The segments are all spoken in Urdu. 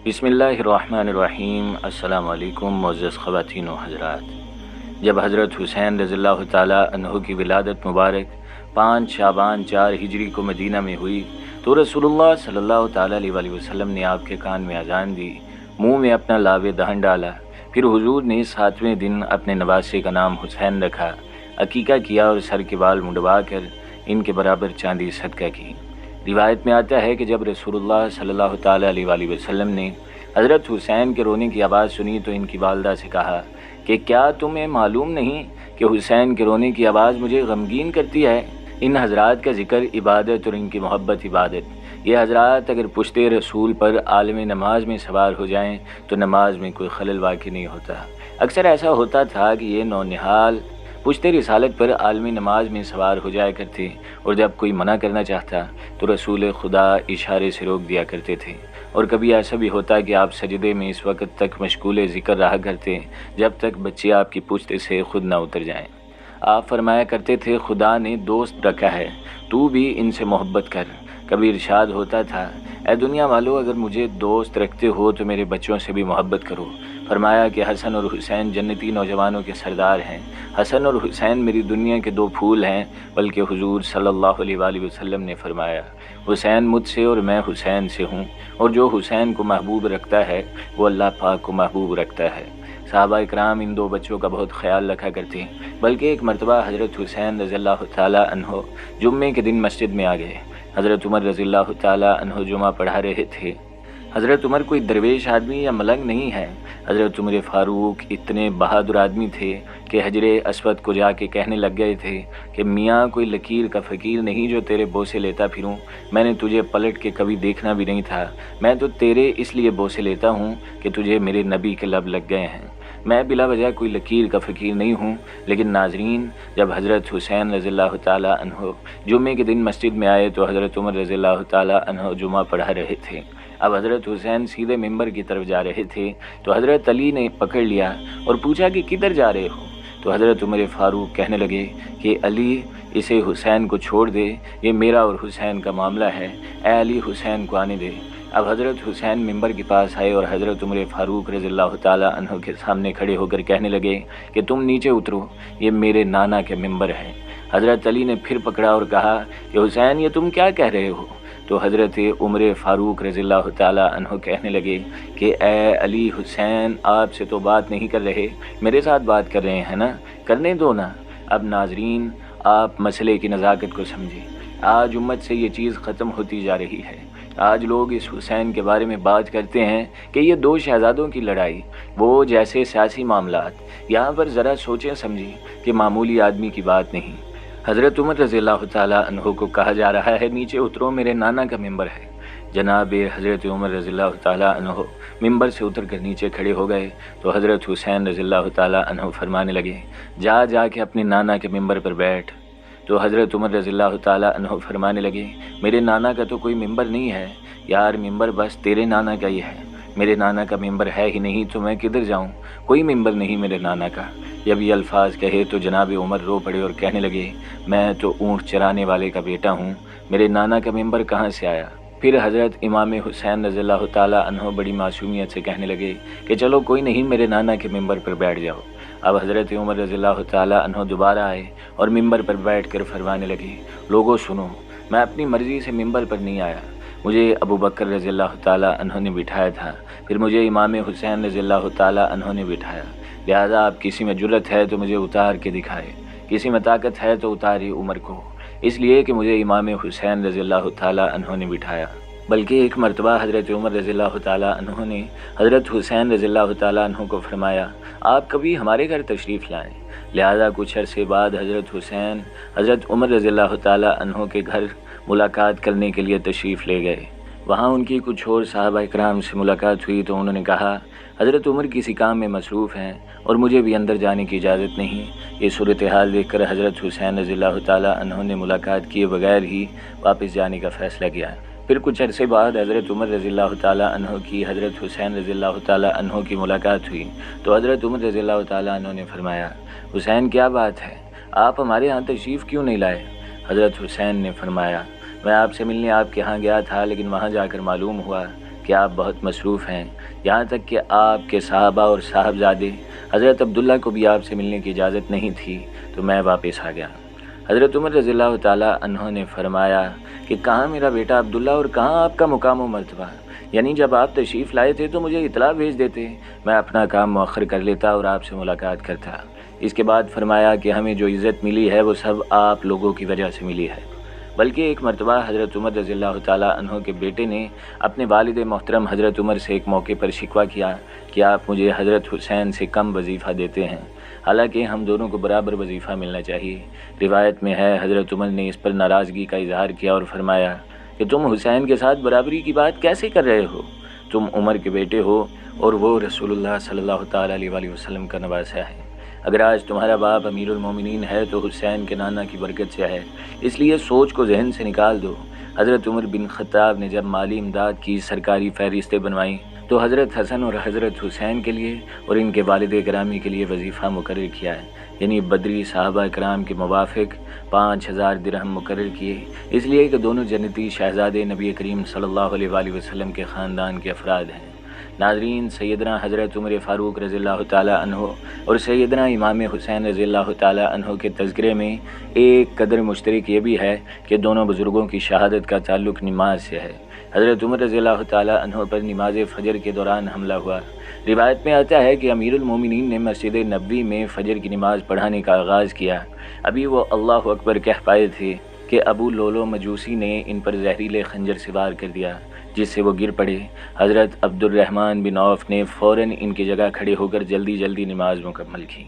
بسم اللہ الرحمن الرحیم۔ السلام علیکم معزز خواتین و حضرات۔ جب حضرت حسین رضی اللہ تعالیٰ عنہ کی ولادت مبارک 5 شعبان 4 ہجری کو مدینہ میں ہوئی تو رسول اللہ صلی اللہ تعالیٰ علیہ وسلم نے آپ کے کان میں اذان دی، منہ میں اپنا لاب دہن ڈالا، پھر حضور نے 7ویں دن اپنے نواسے کا نام حسین رکھا، عقیقہ کیا اور سر کے بال منڈوا کر ان کے برابر چاندی صدقہ کی۔ روایت میں آتا ہے کہ جب رسول اللہ صلی اللہ تعالیٰ علیہ وسلم نے حضرت حسین کے رونے کی آواز سنی تو ان کی والدہ سے کہا کہ کیا تمہیں معلوم نہیں کہ حسین کے رونے کی آواز مجھے غمگین کرتی ہے؟ ان حضرات کا ذکر عبادت اور ان کی محبت عبادت۔ یہ حضرات اگر پشت رسول پر عالم نماز میں سوار ہو جائیں تو نماز میں کوئی خلل واقع نہیں ہوتا۔ اکثر ایسا ہوتا تھا کہ یہ نونہال پشت رسالت پر عالمی نماز میں سوار ہو جایا کرتے اور جب کوئی منع کرنا چاہتا تو رسول خدا اشارے سے روک دیا کرتے تھے، اور کبھی ایسا بھی ہوتا کہ آپ سجدے میں اس وقت تک مشغول ذکر رہا کرتے جب تک بچے آپ کی پشت سے خود نہ اتر جائیں۔ آپ فرمایا کرتے تھے خدا نے دوست رکھا ہے، تو بھی ان سے محبت کر۔ کبھی ارشاد ہوتا تھا اے دنیا والو، اگر مجھے دوست رکھتے ہو تو میرے بچوں سے بھی محبت کرو۔ فرمایا کہ حسن اور حسین جنتی نوجوانوں کے سردار ہیں۔ حسن اور حسین میری دنیا کے 2 پھول ہیں، بلکہ حضور صلی اللہ علیہ وآلہ وسلم نے فرمایا حسین مجھ سے اور میں حسین سے ہوں، اور جو حسین کو محبوب رکھتا ہے وہ اللہ پاک کو محبوب رکھتا ہے۔ صحابہ اکرام ان 2 بچوں کا بہت خیال رکھا کرتے ہیں، بلکہ ایک مرتبہ حضرت حسین رضی اللہ تعالیٰ عنہ جمعے کے دن مسجد میں آ گئے۔ حضرت عمر رضی اللہ تعالیٰ عنہ جمعہ پڑھا رہے تھے۔ حضرت عمر کوئی درویش آدمی یا ملنگ نہیں ہے۔ حضرت عمر فاروق اتنے بہادر آدمی تھے کہ حجر اسود کو جا کے کہنے لگ گئے تھے کہ میاں کوئی لکیر کا فقیر نہیں جو تیرے بوسے لیتا پھروں، میں نے تجھے پلٹ کے کبھی دیکھنا بھی نہیں تھا، میں تو تیرے اس لیے بوسے لیتا ہوں کہ تجھے میرے نبی کے لب لگ گئے ہیں، میں بلا وجہ کوئی لکیر کا فقیر نہیں ہوں۔ لیکن ناظرین، جب حضرت حسین رضی اللہ تعالیٰ عنہ جمعے کے دن مسجد میں آئے تو حضرت عمر رضی اللہ تعالیٰ عنہ جمعہ پڑھا رہے تھے۔ اب حضرت حسین سیدھے ممبر کی طرف جا رہے تھے تو حضرت علی نے پکڑ لیا اور پوچھا کہ کدھر جا رہے ہو؟ تو حضرت عمر فاروق کہنے لگے کہ علی، اسے حسین کو چھوڑ دے، یہ میرا اور حسین کا معاملہ ہے، اے علی حسین کو آنے دے۔ اب حضرت حسین ممبر کے پاس آئے اور حضرت عمر فاروق رضی اللہ تعالیٰ عنہ کے سامنے کھڑے ہو کر کہنے لگے کہ تم نیچے اترو، یہ میرے نانا کے ممبر ہے۔ حضرت علی نے پھر پکڑا اور کہا کہ حسین، یہ تم کیا کہہ رہے ہو؟ تو حضرت عمر فاروق رضی اللہ تعالیٰ عنہ کہنے لگے کہ اے علی حسین، آپ سے تو بات نہیں کر رہے، میرے ساتھ بات کر رہے ہیں نا، کرنے دو نا۔ اب ناظرین، آپ مسئلے کی نزاکت کو سمجھیں۔ آج امت سے یہ چیز ختم ہوتی جا رہی ہے۔ آج لوگ اس حسین کے بارے میں بات کرتے ہیں کہ یہ 2 شہزادوں کی لڑائی، وہ جیسے سیاسی معاملات۔ یہاں پر ذرا سوچیں سمجھیں کہ معمولی آدمی کی بات نہیں۔ حضرت عمر رضی اللہ تعالیٰ عنہ کو کہا جا رہا ہے نیچے اترو، میرے نانا کا ممبر ہے۔ جناب حضرت عمر رضی اللہ تعالیٰ عنہ ممبر سے اتر کر نیچے کھڑے ہو گئے تو حضرت حسین رضی اللہ تعالیٰ عنہ فرمانے لگے جا کے اپنے نانا کے ممبر پر بیٹھ۔ تو حضرت عمر رضی اللہ تعالیٰ عنہ فرمانے لگے میرے نانا کا تو کوئی ممبر نہیں ہے یار، ممبر بس تیرے نانا کا ہی ہے، میرے نانا کا ممبر ہے ہی نہیں تو میں کدھر جاؤں، کوئی ممبر نہیں میرے نانا کا۔ جب یہ الفاظ کہے تو جناب عمر رو پڑے اور کہنے لگے میں تو اونٹ چرانے والے کا بیٹا ہوں، میرے نانا کا ممبر کہاں سے آیا؟ پھر حضرت امام حسین رضی اللہ تعالیٰ عنہ بڑی معصومیت سے کہنے لگے کہ چلو کوئی نہیں، میرے نانا کے ممبر پر بیٹھ جاؤ۔ اب حضرت عمر رضی اللہ تعالیٰ عنہ دوبارہ آئے اور ممبر پر بیٹھ کر فرمانے لگے لوگوں سنو، میں اپنی مرضی سے ممبر پر نہیں آیا، مجھے ابو بکر رضی اللہ تعالیٰ عنہ نے بٹھایا تھا، پھر مجھے امام حسین رضی اللہ تعالیٰ عنہ نے بٹھایا، لہذا آپ کسی میں جرت ہے تو مجھے اتار کے دکھائے، کسی میں طاقت ہے تو اتاری عمر کو، اس لیے کہ مجھے امام حسین رضی اللہ تعالیٰ عنہ نے بٹھایا۔ بلکہ ایک مرتبہ حضرت عمر رضی اللہ تعالیٰ عنہ نے حضرت حسین رضی اللہ تعالیٰ عنہ کو فرمایا آپ کبھی ہمارے گھر تشریف لائیں، لہذا کچھ عرصے بعد حضرت حسین حضرت عمر رضی اللہ تعالیٰ عنہ کے گھر ملاقات کرنے کے لیے تشریف لے گئے۔ وہاں ان کی کچھ اور صحابہ اکرام سے ملاقات ہوئی تو انہوں نے کہا حضرت عمر کسی کام میں مصروف ہیں اور مجھے بھی اندر جانے کی اجازت نہیں۔ یہ صورتحال دیکھ کر حضرت حسین رضی اللہ تعالیٰ عنہ نے ملاقات کیے بغیر ہی واپس جانے کا فیصلہ کیا۔ پھر کچھ عرصے بعد حضرت عمر رضی اللہ تعالیٰ عنہ کی حضرت حسین رضی اللہ تعالیٰ عنہ کی ملاقات ہوئی تو حضرت عمر رضی اللہ تعالیٰ عنہ نے فرمایا حسین کیا بات ہے، آپ ہمارے ہاں تشریف کیوں نہیں لائے؟ حضرت حسین نے فرمایا میں آپ سے ملنے آپ کے ہاں گیا تھا، لیکن وہاں جا کر معلوم ہوا کہ آپ بہت مصروف ہیں، یہاں تک کہ آپ کے صحابہ اور صاحبزادے حضرت عبداللہ کو بھی آپ سے ملنے کی اجازت نہیں تھی، تو میں واپس آ گیا۔ حضرت عمر رضی اللہ تعالیٰ عنہ نے فرمایا کہ کہاں میرا بیٹا عبداللہ اور کہاں آپ کا مقام و مرتبہ؟ یعنی جب آپ تشریف لائے تھے تو مجھے اطلاع بھیج دیتے، میں اپنا کام مؤخر کر لیتا اور آپ سے ملاقات کرتا۔ اس کے بعد فرمایا کہ ہمیں جو عزت ملی ہے وہ سب آپ لوگوں کی وجہ سے ملی ہے۔ بلکہ ایک مرتبہ حضرت عمر رضی اللہ تعالیٰ عنہ کے بیٹے نے اپنے والد محترم حضرت عمر سے ایک موقع پر شکوہ کیا کہ آپ مجھے حضرت حسین سے کم وظیفہ دیتے ہیں، حالانکہ ہم دونوں کو برابر وظیفہ ملنا چاہیے۔ روایت میں ہے حضرت عمر نے اس پر ناراضگی کا اظہار کیا اور فرمایا کہ تم حسین کے ساتھ برابری کی بات کیسے کر رہے ہو؟ تم عمر کے بیٹے ہو اور وہ رسول اللہ صلی اللہ تعالیٰ علیہ وسلم کا نواسہ ہے۔ اگر آج تمہارا باپ امیر المومنین ہے تو حسین کے نانا کی برکت سے ہے، اس لیے سوچ کو ذہن سے نکال دو۔ حضرت عمر بن خطاب نے جب مالی امداد کی سرکاری فہرستیں بنوائیں تو حضرت حسن اور حضرت حسین کے لیے اور ان کے والد گرامی کے لیے وظیفہ مقرر کیا ہے، یعنی بدری صحابہ کرام کے موافق 5000 درہم مقرر کیے، اس لیے کہ دونوں جنتی شہزادے نبی کریم صلی اللہ علیہ وسلم کے خاندان کے افراد ہیں۔ ناظرین، سیدنا حضرت عمر فاروق رضی اللہ تعالیٰ عنہ اور سیدنا امام حسین رضی اللہ تعالیٰ عنہ کے تذکرے میں ایک قدر مشترک یہ بھی ہے کہ دونوں بزرگوں کی شہادت کا تعلق نماز سے ہے۔ حضرت عمر رضی اللہ تعالیٰ عنہ پر نماز فجر کے دوران حملہ ہوا۔ روایت میں آتا ہے کہ امیر المومنین نے مسجد نبوی میں فجر کی نماز پڑھانے کا آغاز کیا، ابھی وہ اللہ اکبر کہہ پائے تھے کہ ابو لولو مجوسی نے ان پر زہریلے خنجر سے وار کر دیا، جس سے وہ گر پڑے۔ حضرت عبد الرحمن بن عوف نے فوراً ان کی جگہ کھڑے ہو کر جلدی نماز مکمل کی۔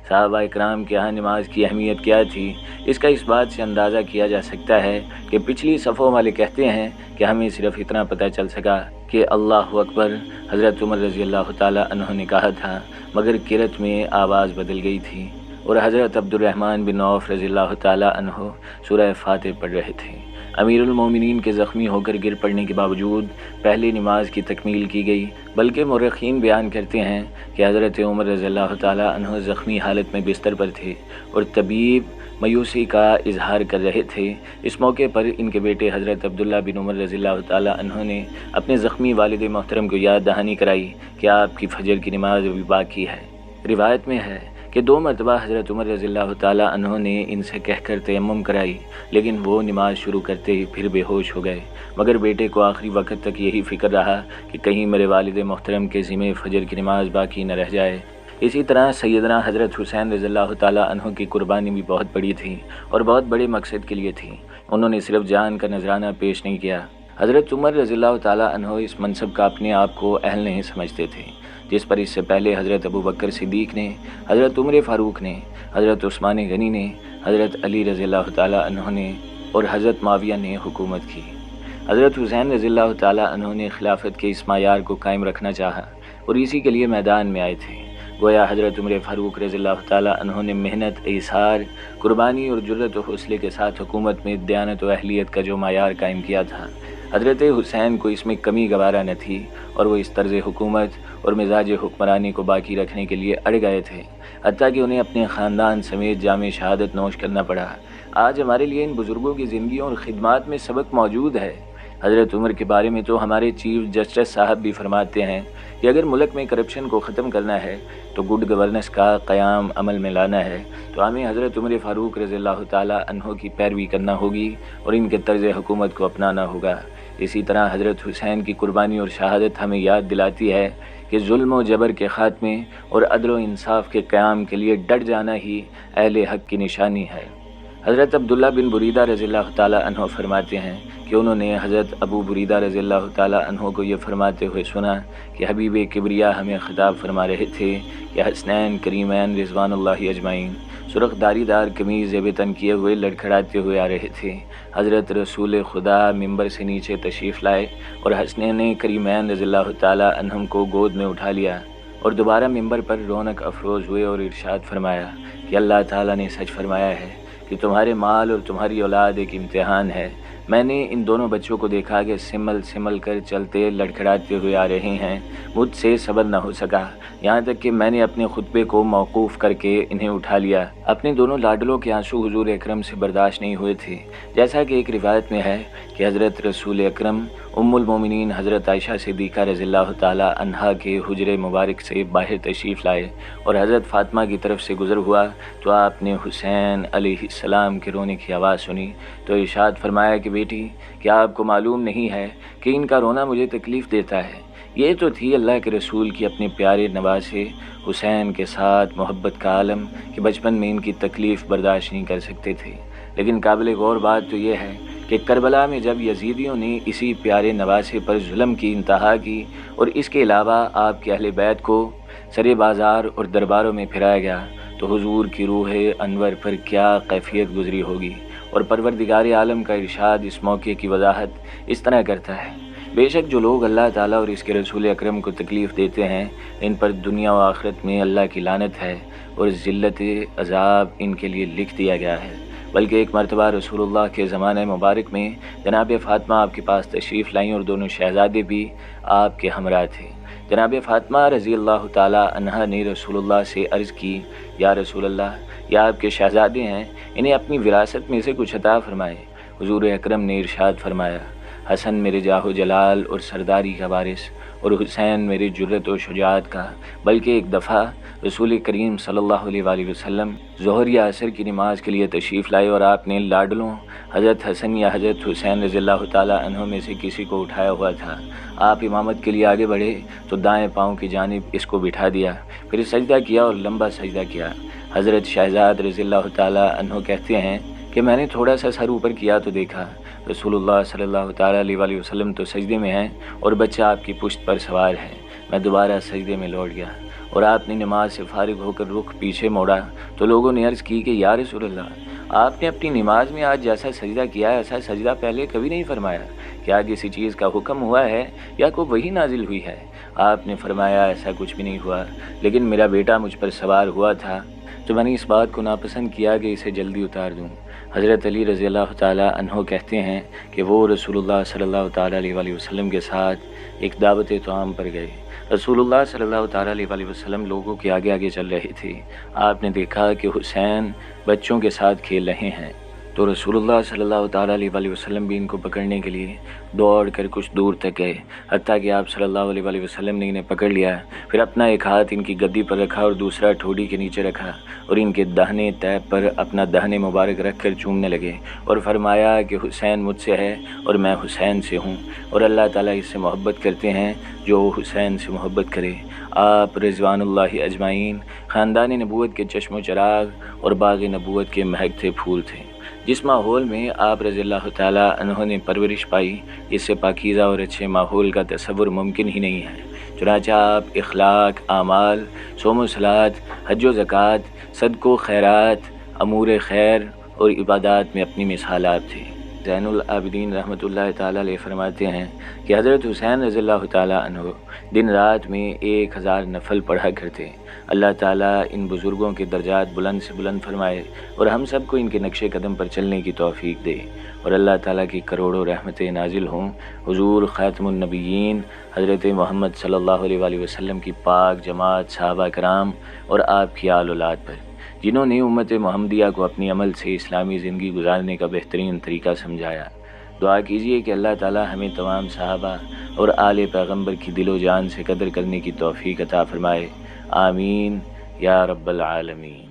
صحابہ اکرام کے ہاں نماز کی اہمیت کیا تھی، اس کا اس بات سے اندازہ کیا جا سکتا ہے کہ پچھلی صفوں والے کہتے ہیں کہ ہمیں صرف اتنا پتہ چل سکا کہ اللہ اکبر حضرت عمر رضی اللہ تعالیٰ عنہ نے کہا تھا، مگر قرأت میں آواز بدل گئی تھی اور حضرت عبد الرحمن بن عوف رضی اللہ تعالیٰ عنہ سورہ فاتح پڑھ رہے تھے۔ امیر المومنین کے زخمی ہو کر گر پڑنے کے باوجود پہلی نماز کی تکمیل کی گئی، بلکہ مورخین بیان کرتے ہیں کہ حضرت عمر رضی اللہ تعالیٰ عنہ زخمی حالت میں بستر پر تھے اور طبیب مایوسی کا اظہار کر رہے تھے۔ اس موقع پر ان کے بیٹے حضرت عبداللہ بن عمر رضی اللہ تعالیٰ عنہ نے اپنے زخمی والد محترم کو یاد دہانی کرائی کہ آپ کی فجر کی نماز ابھی باقی ہے۔ روایت میں ہے کہ 2 مرتبہ حضرت عمر رضی اللہ تعالیٰ عنہ نے ان سے کہہ کر تیمم کرائی، لیکن وہ نماز شروع کرتے ہی پھر بے ہوش ہو گئے، مگر بیٹے کو آخری وقت تک یہی فکر رہا کہ کہیں میرے والد محترم کے ذمہ فجر کی نماز باقی نہ رہ جائے۔ اسی طرح سیدنا حضرت حسین رضی اللہ تعالیٰ عنہ کی قربانی بھی بہت بڑی تھی اور بہت بڑے مقصد کے لیے تھی، انہوں نے صرف جان کا نذرانہ پیش نہیں کیا۔ حضرت عمر رضی اللہ تعالیٰ عنہ اس منصب کا اپنے آپ کو اہل نہیں سمجھتے تھے، جس پر اس سے پہلے حضرت ابو بکر صدیق نے، حضرت عمر فاروق نے، حضرت عثمان غنی نے، حضرت علی رضی اللہ تعالیٰ عنہ نے اور حضرت معاویہ نے حکومت کی۔ حضرت حسین رضی اللہ تعالیٰ عنہ نے خلافت کے اس معیار کو قائم رکھنا چاہا اور اسی کے لیے میدان میں آئے تھے۔ گویا حضرت عمر فاروق رضی اللہ تعالیٰ عنہ نے محنت، ایثار، قربانی اور جرأت و حوصلے کے ساتھ حکومت میں دیانت و اہلیت کا جو معیار قائم کیا تھا، حضرت حسین کو اس میں کمی گوارا نہ تھی اور وہ اس طرز حکومت اور مزاج حکمرانی کو باقی رکھنے کے لیے اڑ گئے تھے، حتیٰ کہ انہیں اپنے خاندان سمیت جام شہادت نوش کرنا پڑا۔ آج ہمارے لیے ان بزرگوں کی زندگیوں اور خدمات میں سبق موجود ہے۔ حضرت عمر کے بارے میں تو ہمارے چیف جسٹس صاحب بھی فرماتے ہیں کہ اگر ملک میں کرپشن کو ختم کرنا ہے تو گڈ گورننس کا قیام عمل میں لانا ہے تو ہمیں حضرت عمر فاروق رضی اللہ تعالیٰ عنہ کی پیروی کرنا ہوگی اور ان کے طرز حکومت کو اپنانا ہوگا۔ اسی طرح حضرت حسین کی قربانی اور شہادت ہمیں یاد دلاتی ہے کہ ظلم و جبر کے خاتمے اور عدل و انصاف کے قیام کے لیے ڈٹ جانا ہی اہل حق کی نشانی ہے۔ حضرت عبداللہ بن بریدہ رضی اللہ تعالیٰ عنہ فرماتے ہیں کہ انہوں نے حضرت ابو بریدہ رضی اللہ تعالیٰ عنہ کو یہ فرماتے ہوئے سنا کہ حبیب کبریا ہمیں خطاب فرما رہے تھے کہ حسنین کریمین رضوان اللہ اجمعین سرخ داری دار قمیض زیب تن کیے ہوئے لڑکھڑاتے ہوئے آ رہے تھے۔ حضرت رسول خدا ممبر سے نیچے تشریف لائے اور حسنین کریمین رضی اللہ تعالیٰ عنہم کو گود میں اٹھا لیا اور دوبارہ ممبر پر رونق افروز ہوئے اور ارشاد فرمایا کہ اللہ تعالیٰ نے سچ فرمایا ہے کہ تمہارے مال اور تمہاری اولاد ایک امتحان ہے۔ میں نے ان دونوں بچوں کو دیکھا کہ سمل کر چلتے لڑکھڑاتے ہوئے آ رہے ہیں، مجھ سے صبر نہ ہو سکا، یہاں تک کہ میں نے اپنے خطبے کو موقوف کر کے انہیں اٹھا لیا۔ اپنے دونوں لاڈلوں کے آنسو حضور اکرم سے برداشت نہیں ہوئے تھے، جیسا کہ ایک روایت میں ہے کہ حضرت رسول اکرم ام المومنین حضرت عائشہ صدیقہ رضی اللہ تعالی عنہا کے حجرے مبارک سے باہر تشریف لائے اور حضرت فاطمہ کی طرف سے گزر ہوا تو آپ نے حسین علیہ السلام کے رونے کی آواز سنی تو ارشاد فرمایا کہ بیٹی، کیا آپ کو معلوم نہیں ہے کہ ان کا رونا مجھے تکلیف دیتا ہے؟ یہ تو تھی اللہ کے رسول کی اپنے پیارے نواسے حسین کے ساتھ محبت کا عالم کہ بچپن میں ان کی تکلیف برداشت نہیں کر سکتے تھے۔ لیکن قابل غور بات تو یہ ہے کہ کربلا میں جب یزیدیوں نے اسی پیارے نواسے پر ظلم کی انتہا کی اور اس کے علاوہ آپ کے اہل بیت کو سرے بازار اور درباروں میں پھرایا گیا تو حضور کی روح انور پر کیا کیفیت گزری ہوگی۔ اور پروردگار عالم کا ارشاد اس موقع کی وضاحت اس طرح کرتا ہے، بے شک جو لوگ اللہ تعالیٰ اور اس کے رسول اکرم کو تکلیف دیتے ہیں ان پر دنیا و آخرت میں اللہ کی لعنت ہے اور ذلت عذاب ان کے لیے لکھ دیا گیا ہے۔ بلکہ ایک مرتبہ رسول اللہ کے زمانہ مبارک میں جناب فاطمہ آپ کے پاس تشریف لائیں اور دونوں شہزادے بھی آپ کے ہمراہ تھے۔ جناب فاطمہ رضی اللہ تعالی عنہا نے رسول اللہ سے عرض کی، یا رسول اللہ، یہ آپ کے شہزادے ہیں، انہیں اپنی وراثت میں سے کچھ عطا فرمائے۔ حضور اکرم نے ارشاد فرمایا، حسن میرے جاہ و جلال اور سرداری کا وارث اور حسین میرے جرت و شجاعت کا۔ بلکہ ایک دفعہ رسول کریم صلی اللہ علیہ وآلہ وسلم ظہر یا عصر کی نماز کے لیے تشریف لائے اور آپ نے لاڈلوں حضرت حسن یا حضرت حسین رضی اللہ تعالی عنہ میں سے کسی کو اٹھایا ہوا تھا۔ آپ امامت کے لیے آگے بڑھے تو دائیں پاؤں کی جانب اس کو بٹھا دیا، پھر سجدہ کیا اور لمبا سجدہ کیا۔ حضرت شہزاد رضی اللہ تعالی عنہ کہتے ہیں کہ میں نے تھوڑا سا سر اوپر کیا تو دیکھا رسول اللہ صلی اللہ تعالی علیہ وآلہ وسلم تو سجدے میں ہیں اور بچہ آپ کی پشت پر سوار ہے۔ میں دوبارہ سجدے میں لوٹ گیا اور آپ نے نماز سے فارغ ہو کر رخ پیچھے موڑا تو لوگوں نے عرض کی کہ یا رسول اللہ، آپ نے اپنی نماز میں آج جیسا سجدہ کیا ہے ایسا سجدہ پہلے کبھی نہیں فرمایا، کیا کسی چیز کا حکم ہوا ہے یا کوئی وحی نازل ہوئی ہے؟ آپ نے فرمایا ایسا کچھ بھی نہیں ہوا، لیکن میرا بیٹا مجھ پر سوار ہوا تھا تو میں نے اس بات کو ناپسند کیا کہ اسے جلدی اتار دوں۔ حضرت علی رضی اللہ تعالی عنہ کہتے ہیں کہ وہ رسول اللہ صلی اللہ تعالی علیہ وآلہ وسلم کے ساتھ ایک دعوت طعام پر گئے۔ رسول اللہ صلی اللہ تعالی علیہ وآلہ وسلم لوگوں کے آگے آگے چل رہے تھے۔ آپ نے دیکھا کہ حسین بچوں کے ساتھ کھیل رہے ہیں تو رسول اللہ صلی اللہ تعالی علیہ وآلہ وسلم بھی ان کو پکڑنے کے لیے دوڑ کر کچھ دور تک گئے، حتیٰ کہ آپ صلی اللہ علیہ وآلہ وسلم نے انہیں پکڑ لیا، پھر اپنا ایک ہاتھ ان کی گدی پر رکھا اور دوسرا ٹھوڑی کے نیچے رکھا اور ان کے دہنے تیب پر اپنا دہنے مبارک رکھ کر چومنے لگے اور فرمایا کہ حسین مجھ سے ہے اور میں حسین سے ہوں اور اللہ تعالیٰ اس سے محبت کرتے ہیں جو حسین سے محبت کرے۔ آپ رضوان اللہ اجمعین خاندان نبوت کے چشم و چراغ اور باغ نبوت کے مہکتے پھول تھے۔ جس ماحول میں آپ رضی اللہ تعالیٰ عنہ نے پرورش پائی اس سے پاکیزہ اور اچھے ماحول کا تصور ممکن ہی نہیں ہے۔ چنانچہ آپ اخلاق، اعمال، صوم و صلات، حج و زکوٰۃ، صدق و خیرات، امور خیر اور عبادات میں اپنی مثال آپ تھے۔ زین العابدین رحمۃ اللہ تعالیٰ علیہ فرماتے ہیں کہ حضرت حسین رضی اللہ تعالیٰ عنہ دن رات میں 1000 نفل پڑھا کرتے۔ اللہ تعالیٰ ان بزرگوں کے درجات بلند سے بلند فرمائے اور ہم سب کو ان کے نقش قدم پر چلنے کی توفیق دے اور اللہ تعالیٰ کی کروڑوں رحمتیں نازل ہوں حضور خاتم النبیین حضرت محمد صلی اللہ علیہ وآلہ وسلم کی پاک جماعت صحابہ کرام اور آپ کی آل اولاد پر، جنہوں نے امت محمدیہ کو اپنی عمل سے اسلامی زندگی گزارنے کا بہترین طریقہ سمجھایا۔ دعا کیجیے کہ اللہ تعالیٰ ہمیں تمام صحابہ اور آل پیغمبر کی دل و جان سے قدر کرنے کی توفیق عطا فرمائے، آمین یا رب العالمین۔